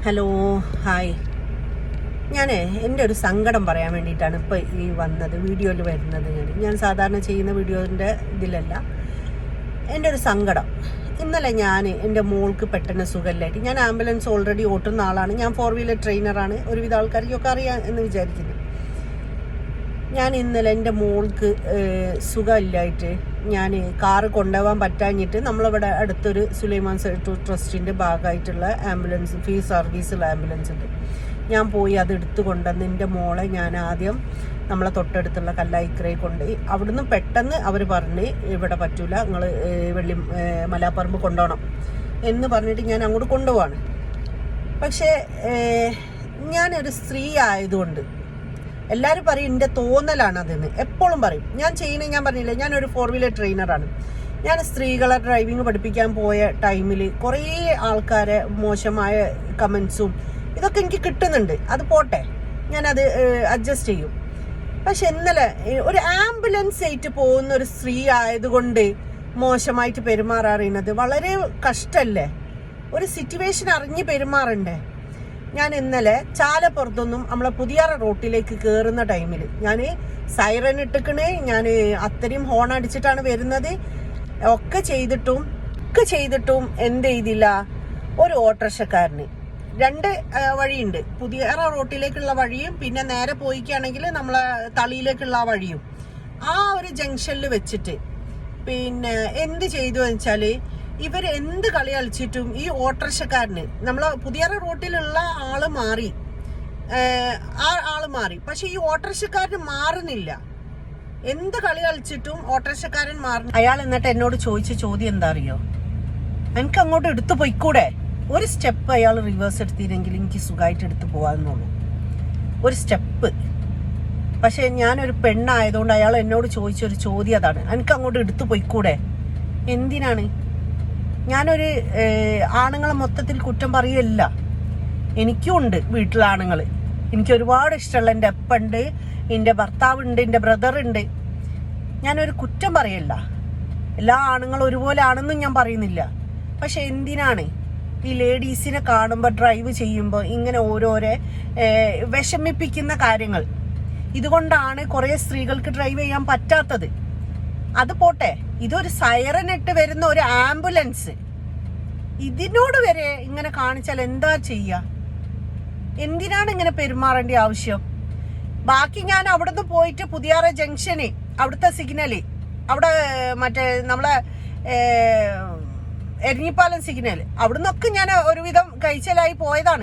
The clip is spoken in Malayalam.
Hello hi. എൻ്റെ ഒരു സങ്കടം പറയാൻ വേണ്ടിയിട്ടാണ് ഇപ്പോൾ ഈ വീഡിയോയിൽ വരുന്നത്. ഞാൻ സാധാരണ ചെയ്യുന്ന വീഡിയോൻ്റെ ഇതിലല്ല. എൻ്റെ ഒരു സങ്കടം. ഇന്നലെ എൻ്റെ മോൾക്ക് പെട്ടെന്ന് സുഖമില്ലായിട്ട്, ഞാൻ ആംബുലൻസ് ഓൾറെഡി ഓട്ടുന്ന ആളാണ്. ഞാൻ 4 വീലർ ട്രെയിനറാണ്. ഒരുവിധ ആൾക്കാർക്കൊക്കെ അറിയാം എന്ന് വിചാരിക്കുന്നു. ഞാൻ ഇന്നലെ എൻ്റെ മോൾക്ക് സുഖമില്ലായിട്ട് ഞാൻ കാറ് കൊണ്ടുപോകാൻ പറ്റാഞ്ഞിട്ട് നമ്മളിവിടെ അടുത്തൊരു സുലൈമാൻ ട്രസ്റ്റിൻ്റെ ഭാഗമായിട്ടുള്ള ആംബുലൻസ്, ഫ്രീ സർവീസുള്ള ആംബുലൻസ് ഉണ്ട്. ഞാൻ പോയി അത് എടുത്തു കൊണ്ടുവന്ന് എൻ്റെ മോളെ ഞാൻ ആദ്യം നമ്മളെ തൊട്ടടുത്തുള്ള കല്ലായിക്കരയിൽ കൊണ്ടുപോയി. അവിടുന്ന് പെട്ടെന്ന് അവർ പറഞ്ഞ് ഇവിടെ പറ്റൂല, നിങ്ങൾ മലാപ്പറമ്പ് കൊണ്ടുപോകണം എന്ന് പറഞ്ഞിട്ട് ഞാൻ അങ്ങോട്ട് കൊണ്ടുപോവാണ്. പക്ഷേ ഞാനൊരു സ്ത്രീ ആയതുകൊണ്ട് എല്ലാവരും പറയും എൻ്റെ തോന്നലാണ് അതെന്ന്, എപ്പോഴും പറയും. ഞാൻ പറഞ്ഞില്ലേ, ഞാനൊരു 4 വീലർ ട്രെയിനറാണ്. ഞാൻ സ്ത്രീകളെ ഡ്രൈവിംഗ് പഠിപ്പിക്കാൻ പോയ ടൈമിൽ കുറേ ആൾക്കാരെ മോശമായ കമൻസും ഇതൊക്കെ എനിക്ക് കിട്ടുന്നുണ്ട്. അത് പോട്ടെ, ഞാനത് അഡ്ജസ്റ്റ് ചെയ്യും. പക്ഷെ ഇന്നലെ ഒരു ആംബുലൻസ് ആയിട്ട് പോകുന്ന ഒരു സ്ത്രീ ആയതുകൊണ്ട് മോശമായിട്ട് പെരുമാറാറുന്നത് വളരെ കഷ്ടല്ലേ? ഒരു സിറ്റുവേഷൻ അറിഞ്ഞ് പെരുമാറണ്ടേ? ഞാൻ ഇന്നലെ ചാലപ്പുറത്തൊന്നും നമ്മളെ പുതിയാറ റോട്ടിലേക്ക് കയറുന്ന ടൈമിൽ ഞാൻ സൈറൻ ഇട്ടിക്കണേ, ഞാൻ അത്രയും ഹോൺ അടിച്ചിട്ടാണ് വരുന്നത്. ഒക്കെ ചെയ്തിട്ടും എന്ത് ചെയ്തില്ല, ഒരു ഓട്ടോറിക്ഷക്കാരന് 2 വഴിയുണ്ട്. പുതിയാറ റോട്ടിലേക്കുള്ള വഴിയും പിന്നെ നേരെ പോയിക്കുകയാണെങ്കിൽ നമ്മളെ തളിയിലേക്കുള്ള ആ വഴിയും. ആ ഒരു ജംഗ്ഷനിൽ വെച്ചിട്ട് പിന്നെ എന്ത് ചെയ്തു വെച്ചാൽ, ഇവർ എന്ത് കളി കളിച്ചിട്ടും ഈ ഓട്ടോറിക്ഷക്കാരന്, നമ്മളെ പുതിയ റോട്ടിലുള്ള ആള് മാറി, പക്ഷെ ഈ ഓട്ടോറിക്ഷക്കാരന് മാറുന്നില്ല. എന്ത് കളി കളിച്ചിട്ടും ഓട്ടോറിക്ഷക്കാരൻ മാറുന്നു. അയാൾ എന്നിട്ട് എന്നോട് ചോദിച്ച ചോദ്യം എന്താ അറിയോ? എനിക്ക് അങ്ങോട്ട് എടുത്തു പോയിക്കൂടെ? ഒരു സ്റ്റെപ്പ് അയാൾ റിവേഴ്സ് എടുത്തില്ലെങ്കിൽ എനിക്ക് സുഖമായിട്ട് എടുത്തു പോകാമെന്നുള്ളൂ, ഒരു സ്റ്റെപ്പ്. പക്ഷെ ഞാനൊരു പെണ്ണായതുകൊണ്ട് അയാൾ എന്നോട് ചോദിച്ചൊരു ചോദ്യം അതാണ്, എനിക്ക് അങ്ങോട്ട് എടുത്തു പോയിക്കൂടെ? എന്തിനാണ്? ഞാനൊരു ആണുങ്ങളെ മൊത്തത്തിൽ കുറ്റം പറയല്ല. എനിക്കും ഉണ്ട് വീട്ടിലാണുങ്ങൾ. എനിക്ക് ഒരുപാട് ഇഷ്ടമുള്ള എൻ്റെ അപ്പുണ്ട്, എൻ്റെ ഭർത്താവുണ്ട്, എൻ്റെ ബ്രദറുണ്ട്. ഞാനൊരു കുറ്റം പറയല്ല. എല്ലാ ആണുങ്ങളും ഒരുപോലെ ആണെന്നും ഞാൻ പറയുന്നില്ല. പക്ഷെ എന്തിനാണ് ഈ ലേഡീസിനെ കാണുമ്പോൾ ഡ്രൈവ് ചെയ്യുമ്പോൾ ഇങ്ങനെ ഓരോരോ വിഷമിപ്പിക്കുന്ന കാര്യങ്ങൾ? ഇതുകൊണ്ടാണ് കുറേ സ്ത്രീകൾക്ക് ഡ്രൈവ് ചെയ്യാൻ പറ്റാത്തത്. അത് പോട്ടെ, ഇതൊരു സൈറൻ ഇട്ട് വരുന്ന ഒരു ആംബുലൻസ്, ഇതിനോട് വരെ ഇങ്ങനെ കാണിച്ചാൽ എന്താ ചെയ്യാ? എന്തിനാണ് ഇങ്ങനെ പെരുമാറേണ്ട ആവശ്യം? ബാക്കി ഞാൻ അവിടുന്ന് പോയിട്ട് പുതിയാറ ജംഗ്ഷന് അവിടുത്തെ സിഗ്നല്, അവിടെ മറ്റേ നമ്മളെ എരിഞ്ഞിപ്പാലം സിഗ്നൽ, അവിടുന്നൊക്കെ ഞാൻ ഒരുവിധം കഴിച്ചലായി പോയതാണ്.